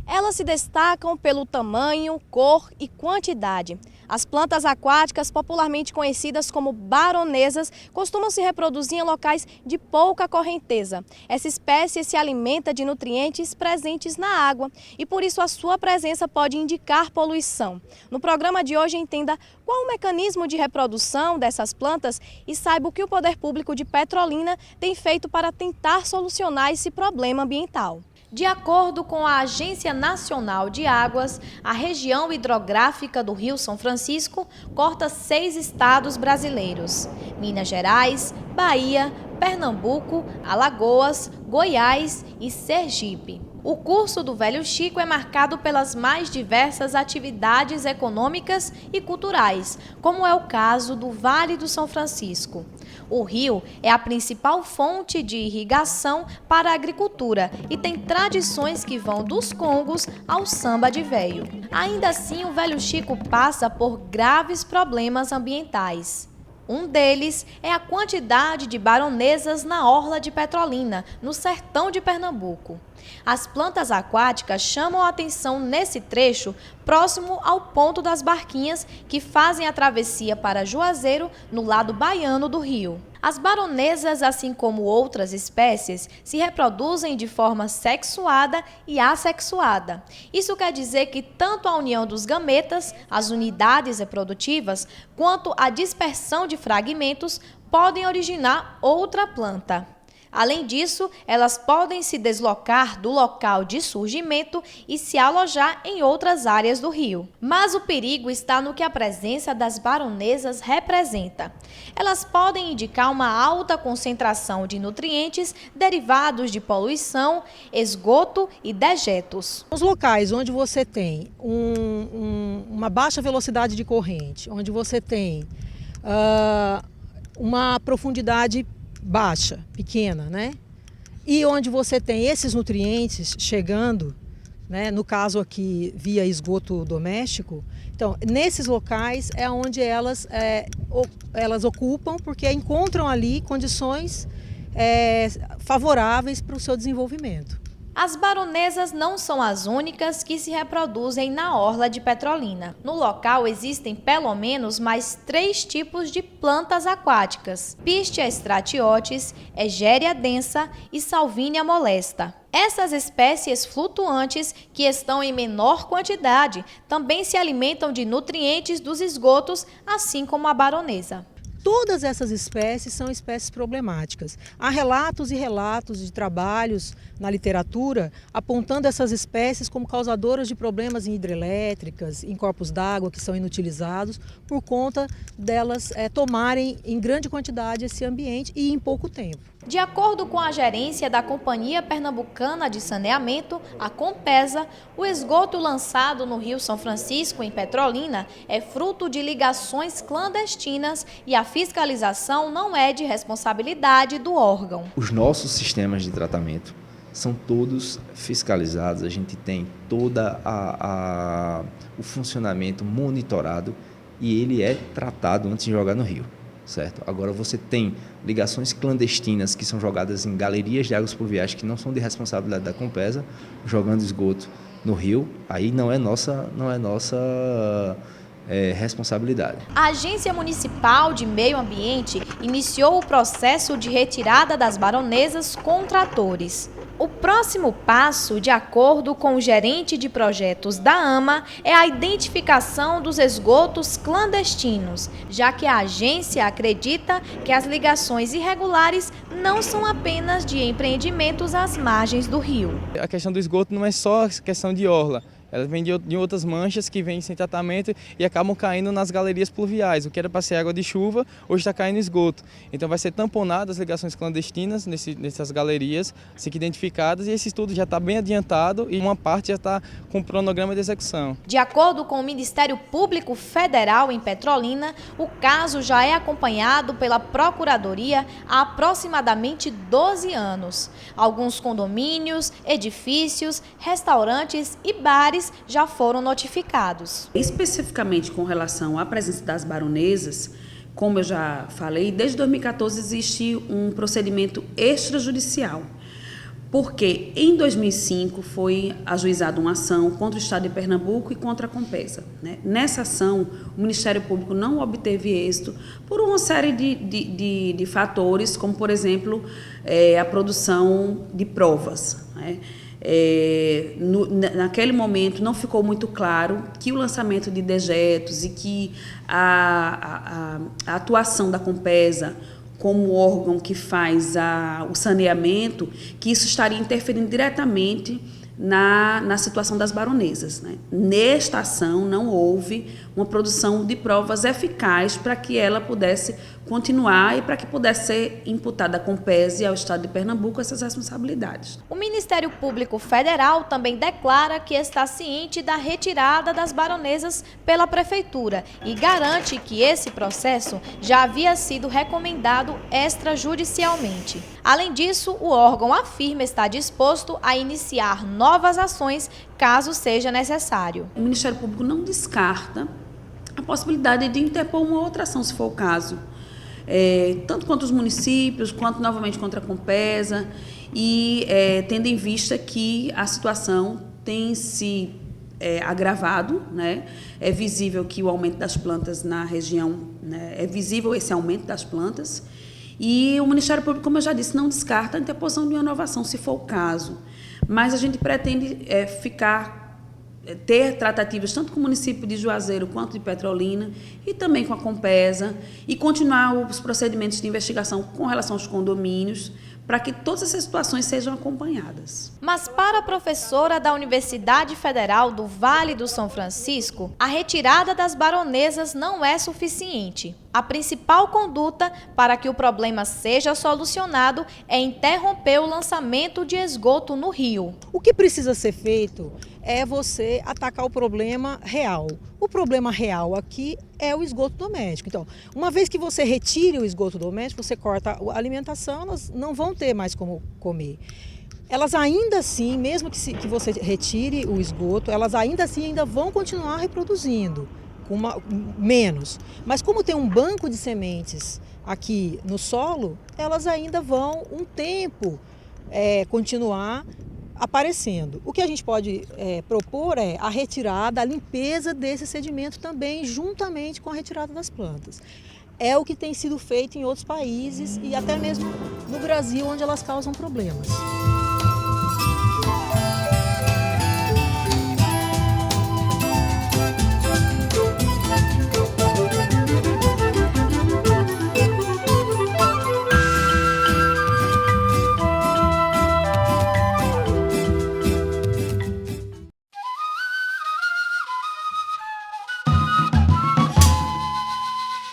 Elas se destacam pelo tamanho, cor e quantidade. As plantas aquáticas, popularmente conhecidas como baronesas, costumam se reproduzir em locais de pouca correnteza. Essa espécie se alimenta de nutrientes presentes na água e por isso a sua presença pode indicar poluição. No programa de hoje, entenda qual o mecanismo de reprodução dessas plantas e saiba o que o Poder Público de Petrolina tem feito para tentar solucionar esse problema ambiental. De acordo com a Agência Nacional de Águas, a região hidrográfica do Rio São Francisco corta 6 estados brasileiros: Minas Gerais, Bahia, Pernambuco, Alagoas, Goiás e Sergipe. O curso do Velho Chico é marcado pelas mais diversas atividades econômicas e culturais, como é o caso do Vale do São Francisco. O rio é a principal fonte de irrigação para a agricultura e tem tradições que vão dos congos ao samba de véio. Ainda assim, o Velho Chico passa por graves problemas ambientais. Um deles é a quantidade de baronesas na orla de Petrolina, no sertão de Pernambuco. As plantas aquáticas chamam a atenção nesse trecho, próximo ao ponto das barquinhas que fazem a travessia para Juazeiro, no lado baiano do rio. As baronesas, assim como outras espécies, se reproduzem de forma sexuada e assexuada. Isso quer dizer que tanto a união dos gametas, as unidades reprodutivas, quanto a dispersão de fragmentos podem originar outra planta. Além disso, elas podem se deslocar do local de surgimento e se alojar em outras áreas do rio. Mas o perigo está no que a presença das baronesas representa. Elas podem indicar uma alta concentração de nutrientes derivados de poluição, esgoto e dejetos. Os locais onde você tem uma baixa velocidade de corrente, onde você tem uma profundidade baixa, pequena, né? E onde você tem esses nutrientes chegando, né? No caso aqui via esgoto doméstico, então nesses locais é onde elas ocupam, porque encontram ali condições favoráveis para o seu desenvolvimento. As baronesas não são as únicas que se reproduzem na orla de Petrolina. No local existem pelo menos mais 3 tipos de plantas aquáticas: Pistia stratiotes, Egeria densa e Salvinia molesta. Essas espécies flutuantes, que estão em menor quantidade, também se alimentam de nutrientes dos esgotos, assim como a baronesa. Todas essas espécies são espécies problemáticas. Há relatos e relatos de trabalhos na literatura apontando essas espécies como causadoras de problemas em hidrelétricas, em corpos d'água que são inutilizados, por conta delas tomarem em grande quantidade esse ambiente e em pouco tempo. De acordo com a gerência da Companhia Pernambucana de Saneamento, a Compesa, o esgoto lançado no Rio São Francisco, em Petrolina, é fruto de ligações clandestinas e a fiscalização não é de responsabilidade do órgão. Os nossos sistemas de tratamento são todos fiscalizados, a gente tem toda o funcionamento monitorado e ele é tratado antes de jogar no rio. Certo? Agora você tem ligações clandestinas que são jogadas em galerias de águas pluviais que não são de responsabilidade da Compesa, jogando esgoto no rio, aí não é nossa responsabilidade. A Agência Municipal de Meio Ambiente iniciou o processo de retirada das baronesas com tratores. O próximo passo, de acordo com o gerente de projetos da AMA, é a identificação dos esgotos clandestinos, já que a agência acredita que as ligações irregulares não são apenas de empreendimentos às margens do rio. A questão do esgoto não é só questão de orla. Ela vem de outras manchas que vêm sem tratamento e acabam caindo nas galerias pluviais. O que era para ser água de chuva, hoje está caindo esgoto. Então vai ser tamponado as ligações clandestinas nessas galerias, assim que identificadas, e esse estudo já está bem adiantado e uma parte já está com o cronograma de execução. De acordo com o Ministério Público Federal em Petrolina, o caso já é acompanhado pela Procuradoria há aproximadamente 12 anos. Alguns condomínios, edifícios, restaurantes e bares já foram notificados. Especificamente com relação à presença das baronesas, como eu já falei, desde 2014 existe um procedimento extrajudicial Porque em 2005 foi ajuizada uma ação contra o Estado de Pernambuco e contra a Compesa, né? Nessa ação, o Ministério Público não obteve êxito por uma série de fatores, como, por exemplo, a produção de provas, né? Naquele momento não ficou muito claro que o lançamento de dejetos e que a atuação da Compesa como órgão que faz o saneamento, que isso estaria interferindo diretamente na situação das baronesas, né? Nesta ação não houve uma produção de provas eficaz para que ela pudesse continuar e para que pudesse ser imputada à Compesa e ao Estado de Pernambuco essas responsabilidades. O Ministério Público Federal também declara que está ciente da retirada das baronesas pela Prefeitura e garante que esse processo já havia sido recomendado extrajudicialmente. Além disso, o órgão afirma estar disposto a iniciar novas ações caso seja necessário. O Ministério Público não descarta a possibilidade de interpor uma outra ação, se for o caso, tanto contra os municípios, quanto novamente contra a Compesa, e tendo em vista que a situação tem se agravado, né? É visível que o aumento das plantas na região, né? É visível esse aumento das plantas, e o Ministério Público, como eu já disse, não descarta a interposição de uma nova ação, se for o caso, mas a gente pretende ter tratativas tanto com o município de Juazeiro quanto de Petrolina e também com a Compesa e continuar os procedimentos de investigação com relação aos condomínios para que todas essas situações sejam acompanhadas. Mas para a professora da Universidade Federal do Vale do São Francisco, a retirada das baronesas não é suficiente. A principal conduta para que o problema seja solucionado é interromper o lançamento de esgoto no rio. O que precisa ser feito é você atacar o problema real. O problema real aqui é o esgoto doméstico. Então, uma vez que você retire o esgoto doméstico, você corta a alimentação, elas não vão ter mais como comer. Elas ainda assim, mesmo que você retire o esgoto, elas ainda assim vão continuar reproduzindo, com menos. Mas como tem um banco de sementes aqui no solo, elas ainda vão um tempo continuar aparecendo. O que a gente pode propor é a retirada, a limpeza desse sedimento também, juntamente com a retirada das plantas. É o que tem sido feito em outros países e até mesmo no Brasil, onde elas causam problemas.